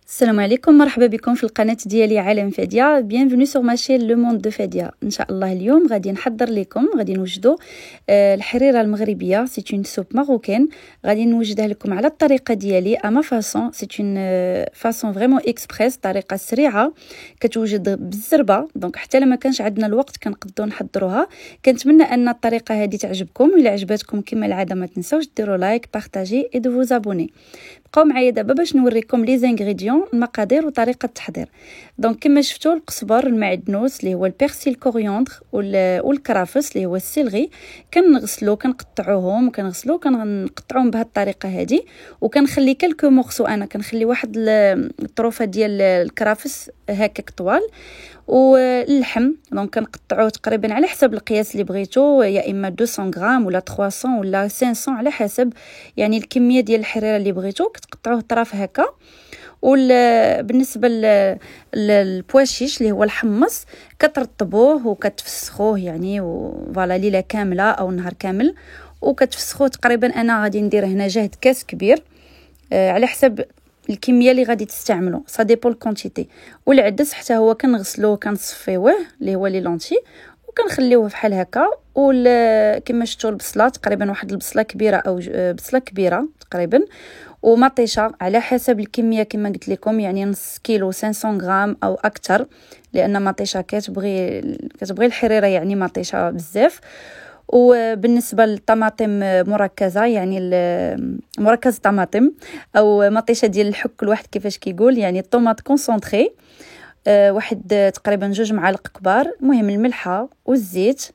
السلام عليكم، مرحبا بكم في القناة ديالي عالم فادية. bienvenue sur ma chaîne Le Monde de Fadia. ان شاء الله اليوم غادي نحضر لكم، غادي نوجدوا الحريرة المغربية. سي une soupe marocaine. غادي نوجدها لكم على الطريقة ديالي اما فاصون. سي une façon vraiment express، طريقة سريعة كتوجد بالزربة. دونك حتى لما كانش عندنا الوقت كنقدروا نحضروها. كنتمنى ان الطريقة هذه تعجبكم. الا عجبتكم كما العادة ما تنساوش ديروا لايك، بارطاجي اي دو vous abonner. بقاو معايا دابا باش نوريكم لي زانغريديون، المقادير وطريقه التحضير. دونك كما شفتوا القزبر، المعدنوس اللي هو البيرسيل كوريوندر والكرافس اللي هو السيلغي، كنغسلو كنقطعوهم كنقطعوهم بهذه الطريقه هذه. وكنخلي كلكو مورسو، انا كنخلي واحد الطروفه ديال الكرافس هكاك طوال. واللحم دونك كنقطعوه تقريبا على حسب القياس اللي بغيتو، يا اما 200 غرام ولا 300 ولا 500 على حسب يعني الكميه ديال الحريره اللي بغيتو. كتقطعوه طراف هكا. بالنسبه للبواشيش اللي هو الحمص، كترطبوه وكتفسخوه يعني فوالا ليله كامله او نهار كامل، وكتفسخوه تقريبا. انا غادي ندير هنا جهد كاس كبير على حسب الكميه اللي غادي تستعملوا، سا ديبول كونتيتي. والعدس حتى هو كنغسلوه كنصفيوه اللي هو لي لونتي، وكنخليوه بحال هكا. كما شفتوا البصله تقريبا واحد البصله كبيره او بصله كبيره تقريبا، ومطيشه على حسب الكميه كما قلت لكم، يعني نص كيلو 500 غرام او اكثر، لان مطيشه كتبغي الحريره يعني مطيشه بزاف. وبالنسبه للطماطم مركزه، يعني مركز طماطم او مطيشه ديال الحك، الواحد كيفاش كيقول، يعني الطوماط كونسونطري، واحد تقريبا 2 معالق كبار. المهم الملحه والزيت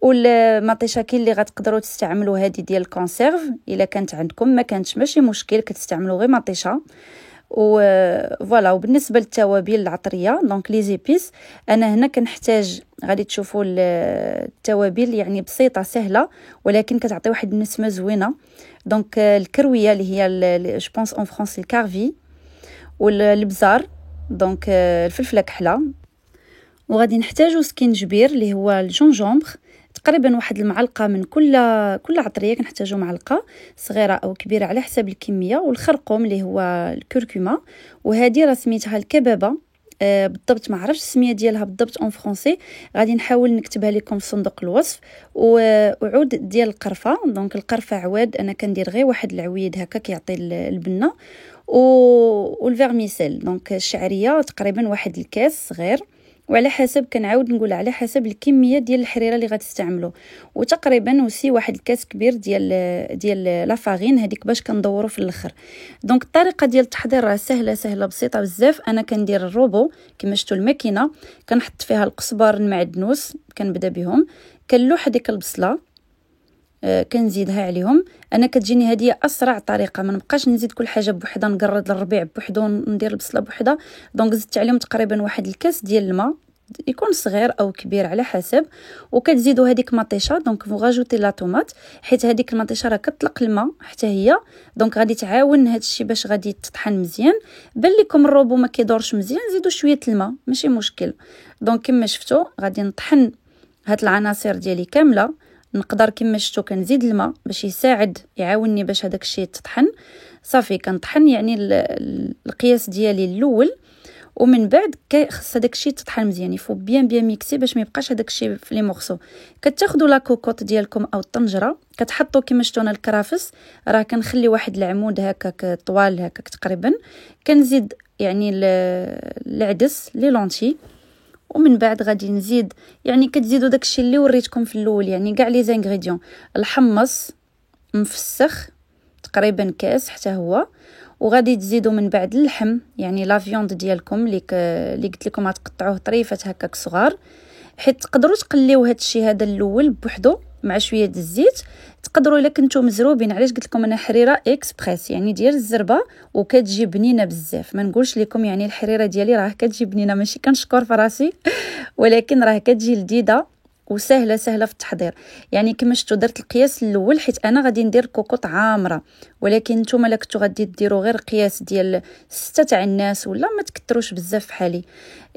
والمطيشه. كاين اللي غتقدروا تستعملوا هذه ديال الكونسيرف، الا كانت عندكم ما كانتش ماشي مشكل، كتستعملوا غير مطيشه. فوالا. وبالنسبه للتوابل العطريه دونك لي زيبيس، انا هنا كنحتاج، غادي تشوفوا التوابل يعني بسيطه سهله ولكن كتعطي واحد النسمه زوينه. دونك الكرويه اللي هي جو بونس اون فرونسي الكارفي، والبزار دونك الفلفله كحله. وغادي نحتاجو سكينجبير اللي هو الجونجومبر، تقريبا واحد المعلقه من كل عطريه. كنحتاجو معلقه صغيره او كبيره على حسب الكميه. والخرقوم اللي هو الكركمه، وهذه راه سميتها الكبابه بالضبط، ما عرفتش السميه ديالها بالضبط اون فرونسي، غادي نحاول نكتبها لكم في صندوق الوصف. وعود ديال القرفه، دونك القرفه عواد، انا كندير غير واحد العويد هكا كيعطي البنه. والفيرميسيل دونك الشعريه تقريبا واحد الكاس صغير، وعلى حسب كنعاود نقول على حسب الكميه ديال الحريره اللي غتستعملوا. وتقريبا وسي واحد الكاس كبير ديال لا فارين، هذيك باش كندوروا في الاخر. دونك الطريقه ديال التحضير راه سهله بسيطه بزاف. انا كندير الروبو كما شفتوا، الماكينه كنحط فيها القزبر المعدنوس، كنبدا بهم، كنلوح هذيك البصله، كنزيدها عليهم. انا كتجيني هذه اسرع طريقه، ما نبقاش نزيد كل حاجه بوحدها، نقرد الربيع بوحدو وندير البصله بوحدها. دونك زدت عليهم تقريبا واحد الكاس ديال الماء، يكون صغير او كبير على حسب. وكتزيدوا هذيك مطيشه، دونك فو راجوتي لا طوماط، حيت هذيك المطيشه راه كتطلق الماء حتى هي. دونك غادي تعاون هذا الشيء باش غادي تطحن مزيان. بان لكم الروبو ما كيدورش مزيان، زيدوا شويه الماء ماشي مشكل. دونك كما شفتوا غادي نطحن هاد العناصر ديالي كامله. نقدر كما شفتوا كنزيد الماء باش يساعد يعاونني باش هذاك الشيء تطحن. صافي كنطحن يعني القياس ديالي الاول، ومن بعد خص هذاك الشيء تطحن مزيان. يفو بيان ميكسي باش ما يبقاش هذاك الشيء في لي مورسو. كتاخذوا لا كوكوط ديالكم او الطنجره، كتحطوا كما شفتوا انا الكرافس راه كنخلي واحد العمود هكاك طوال هكاك تقريبا. كنزيد يعني العدس لي لونتي، ومن بعد غادي نزيد يعني كتزيدوا داكشي اللي وريتكم في الاول، يعني كاع لي زانغريديون. الحمص مفسخ تقريبا كاس حتى هو. وغادي تزيدوا من بعد اللحم، يعني لا فيوند ديالكم اللي قلت لكم غتقطعوه طريفات هكاك صغار، حيت تقدروا تقليو هذا الشيء هذا الاول بوحدو مع شويه الزيت. تقدروا الا كنتو مزروبين، علاش قلت لكم انا حريره اكسبريس يعني ديال الزربه، وكتجي بنينه بزاف. ما نقولش لكم يعني الحريره ديالي راه كتجي بنينه، ماشي كنشكر في راسي، ولكن راه كتجي لذيذه وسهله في التحضير. يعني كما شفتوا درت القياس الاول حيت انا غادي ندير كوكوط عامره، ولكن نتوما لا كنتو غادي ديروا غير قياس ديال 6 تاع الناس ولا ما تكتروش بزاف بحالي.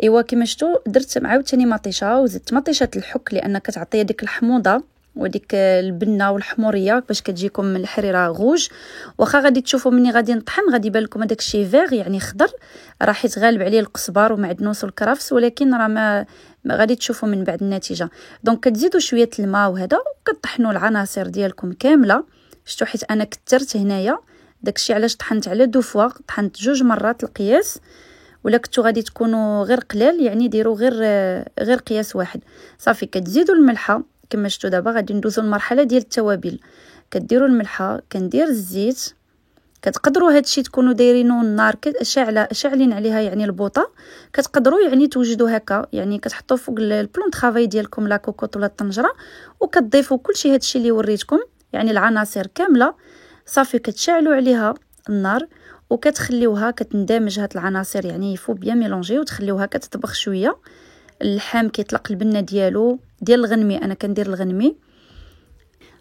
ايوا كما شفتوا درت عاوتاني مطيشه، وزدت مطيشه الحك لان كتعطي ديك الحموضه وديك البنه والحموريه باش كتجيكم الحريره غوج. واخا غادي تشوفوا مني غادي نطحن غادي يبان لكم هذاك الشيء فيغ يعني خضر، راه حيت غالب عليه القزبر ومعدنوس والكرفس، ولكن راه ما غادي تشوفوا من بعد النتيجه. دونك كتزيدوا شويه الماء وهذا وكطحنوا العناصر ديالكم كامله. شفتوا حيت انا كثرت هنايا داكشي علاش طحنت على دو فوا، طحنت 2 مرات القياس. ولا كنتو غادي تكونوا غير قلال يعني ديروا غير قياس واحد. صافي كتزيدوا الملحه كما شفتوا. دابا غادي ندوزو للمرحله ديال التوابل. كديروا الملحه، كندير الزيت. كتقدروا هادشي تكونوا دايرينو النار شاعلين عليها يعني البوطه. كتقدروا يعني توجدوا هكا يعني كتحطوا فوق البلون طرافاي ديالكم لا كوكوط ولا الطنجره، وكتضيفوا كلشي هادشي اللي وريتكم يعني العناصر كامله. صافي كتشعلوا عليها النار وكتخليوها كتندمج هاد العناصر يعني يفو بيان ميلونجي، وتخليوها كتطبخ شويه. اللحم كيطلق البنه ديالو ديال الغنمي، انا كندير الغنمي.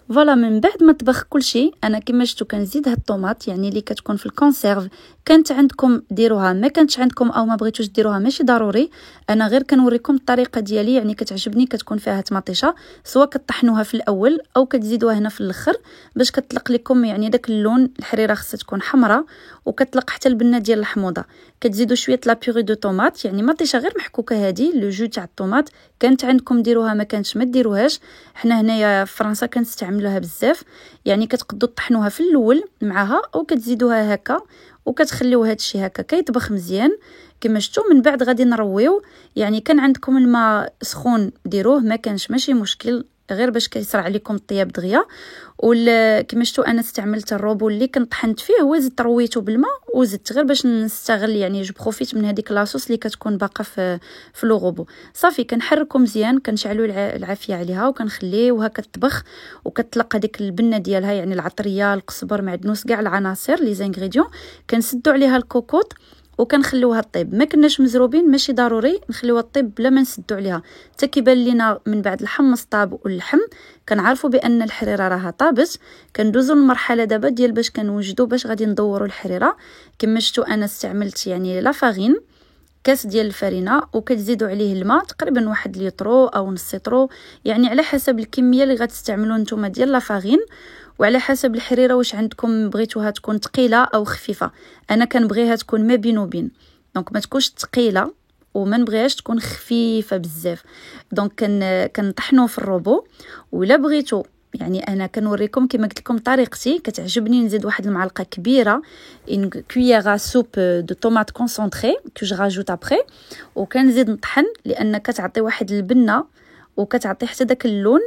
فوالا من بعد ما طبخ كلشي انا كما شفتوا كنزيد هاد الطوماط يعني اللي كتكون في الكونسيرف. كانت عندكم ديروها، ما كانتش عندكم او ما بغيتوش ديروها ماشي ضروري، انا غير كنوريكم الطريقه ديالي يعني كتعجبني كتكون فيها طماطيشه. سواء كطحنوها في الاول او كتزيدوها هنا في الاخر باش كتطلق لكم يعني داك اللون. الحريره خصها تكون حمراء وكتطلق حتى البنه ديال الحموضه. كتزيدوا شويه لا بيغي دو طوماط يعني مطيشه غير محكوكه، هذه لو جو تاع الطوماط. كانت عندكم ديروها، ما كانتش ما ديروهاش. حنا هنايا في فرنسا كنستعملوها بزاف يعني كتقدوا تطحنوها في الاول معها او كتزيدوها هكا وكتخليو هادشي هكا كيطبخ مزيان كما شفتوا. من بعد غادي نرويو يعني كان عندكم الماء سخون ديروه، ما كانش ماشي مشكل، غير باش كيسرع عليكم الطياب دغيا. كما شفتوا انا استعملت الروبو اللي كنت طحنت فيه وزدت رويته بالماء وزدت غير باش نستغل يعني جو بروفيت من هذيك لاصوص اللي كتكون باقا في لو روبو. صافي كنحركو مزيان، كنشعلوا العافيه عليها وكنخليوها كتطبخ وكتطلق هذيك البنه ديالها يعني العطريه القزبر معدنوس كاع العناصر لي زانغريديون. كنسدوا عليها الكوكوط وكنخليوها طيب. ما كناش مزروبين، ماشي ضروري نخليوها طيب بلا ما نسدوا عليها حتى كيبان لينا من بعد الحمص طاب واللحم كنعرفوا بان الحريره راها طابت. كندوزوا للمرحله دابا ديال باش كنوجدوا باش غادي ندوروا الحريره. كما شفتوا انا استعملت يعني لا فارين كاس ديال الفرينه وكتزيدوا عليه الماء تقريبا 1 لترو او نص لترو يعني على حسب الكميه اللي غتستعملوا نتوما ديال لا فارين، وعلى حسب الحريره واش عندكم بغيتوها تكون ثقيله او خفيفه. انا كنبغيها تكون ما بين وبين، دونك ما تكونش ثقيله وما نبغيهاش تكون خفيفه بزاف. دونك كنطحنوا في الروبو. ولا بغيتو يعني انا كنوريكم كما قلت لكم طريقتي كتعجبني نزيد واحد المعلقه كبيره ان كويير سوب دو طوماط كونسونطري كو جو راجوت ابري، وكنزيد نطحن لان كتعطي واحد البنه وكتعطي حتى داك اللون.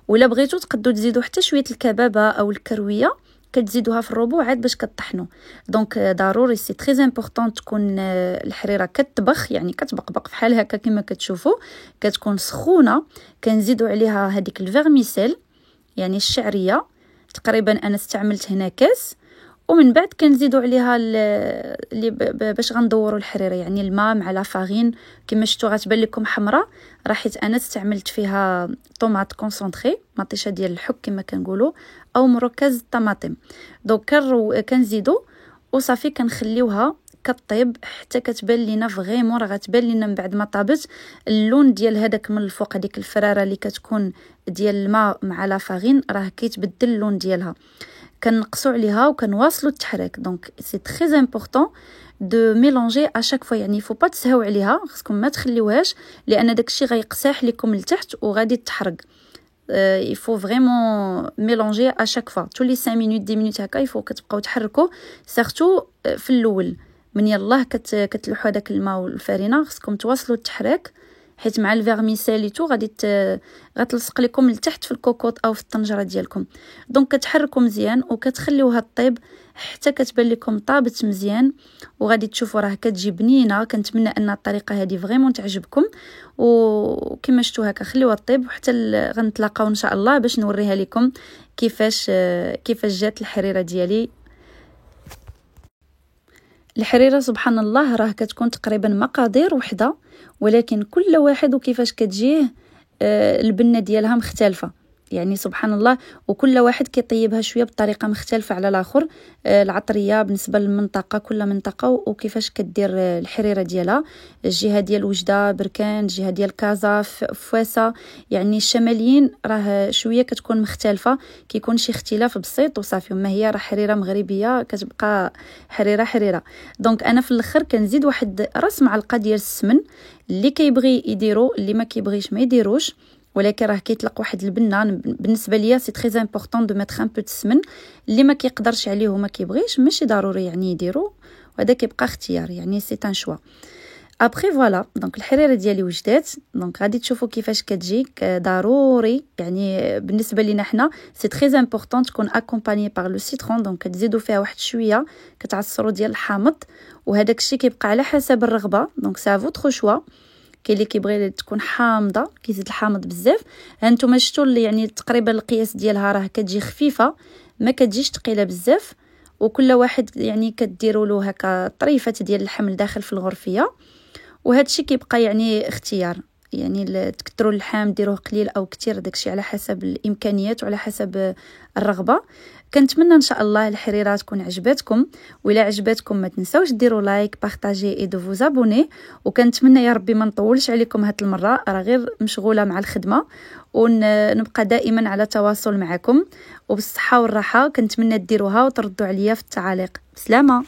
ولا بغيتو تقدروا تزيدوا حتى شويه الكبابه او الكرويه كتزيدوها في الروبو عاد باش كطحنوا. دونك ضروري سي تري امبورطون تكون الحريره كتطبخ يعني كتبقبق بحال هكا كما كتشوفوا كتكون سخونه. كنزيدوا عليها هذيك الفيرميسيل يعني الشعريه تقريبا انا استعملت هنا كاس، ومن بعد كنزيدوا عليها اللي باش غندوروا الحريره يعني الماء مع لا فارين. كما شفتوا غتبان لكم حمراء راه حيت انا استعملت فيها طوماط كونسونطري مطيشه ديال الحك كما كنقولوا او مركز الطماطم. دونك كنزيدوا وصافي كنخليوها كطيب حتى كتبان لينا فريمون راه غتبان لينا من بعد ما طابت اللون ديال هذاك من الفوق هذيك الفراره اللي كتكون ديال الماء مع لا فارين راه كيتبدل اللون ديالها. كنقصوا عليها وكنواصلوا التحريك. دونك سي تري امبورطون دو ميلونجي ا شاك فوا يعني فو با تسهاو عليها، خصكم ما تخليوهاش لان داكشي غيقساح لكم لتحت وغادي تحرق. il faut vraiment mélanger à chaque fois tous les 5 minutes 10 minutes هكا il faut كتبقاو تحركوا سيرتو في الاول من يلاه كتلوحوا داك الماء والفرينه. خصكم تواصلوا التحريك حيت مع الفيرميسيليتو غادي غتلصق لكم لتحت في الكوكوط او في الطنجره ديالكم. دونك كتحركوا مزيان وكتخليوها طيب حتى كتبان لكم طابت مزيان وغادي تشوفوا راه كتجي بنينه. كنتمنى ان الطريقه هذه فريمون تعجبكم وكما شفتوا هكا خليوها طيب وحتى غنتلاقاو ان شاء الله باش نوريها لكم كيفاش جات الحريره ديالي. الحريره سبحان الله راه كتكون تقريبا مقادير وحده، ولكن كل واحد وكيفاش كتجيه البنه ديالها مختلفه. يعني سبحان الله، وكل واحد كيطيبها شويه بطريقه مختلفه على الاخر. العطريه بالنسبه للمنطقه، كل منطقه وكيفاش كدير الحريره ديالها. الجهه ديال وجده بركان، الجهه ديال كازا فواسا، يعني الشماليين راه شويه كتكون مختلفه، كيكون شي اختلاف بسيط وصافي. ما هي راه حريره مغربيه كتبقى حريره. دونك انا في الاخر كنزيد واحد راس معلقه ديال السمن، اللي كيبغي يديرو، اللي ما كيبغيش ما يديروش. ولكن راه كيطلق واحد البنه. بالنسبه ليا سي تري امبورطون دو ميتر ان بو د السمن. اللي ما كيقدرش عليه وما كيبغيش ماشي ضروري يعني يديرو، وهذا كيبقى اختيار، يعني سي ان شوا. ابري فوالا، دونك الحريره ديالي وجدات. دونك غادي تشوفوا كيفاش كتجي. ضروري يعني بالنسبه لينا حنا سي تري امبورطون تكون اكومباني بار لو سيترون. دونك كتزيدوا فيها واحد شويه، كتعصروا ديال الحامض، وهذاك الشيء كيبقى على حسب الرغبه. دونك سا فوتر شوا. كاين اللي كيبغي تكون حامضه كيزيد الحامض بزاف. هانتوما شفتوا يعني تقريبا القياس ديالها راه كتجي خفيفه، ما كتجيش ثقيله بزاف. وكل واحد يعني كديروا له هكا طريفه ديال اللحم داخل في الغرفيه. وهذا الشيء كيبقى يعني اختيار، يعني تكثروا اللحم ديروه قليل او كثير، داكشي على حسب الامكانيات وعلى حسب الرغبه. كنتمنى ان شاء الله الحريره تكون عجبتكم، وإلا عجبتكم ما تنساوش ديروا لايك بارطاجي اي دو فوز ابوني. وكنتمنى يا ربي ما نطولش عليكم هاد المره، راه غير مشغوله مع الخدمه، ونبقى دائما على تواصل معكم وبالصحه والراحه. كنتمنى ديروها وتردوا عليا في التعاليق. بسلامه.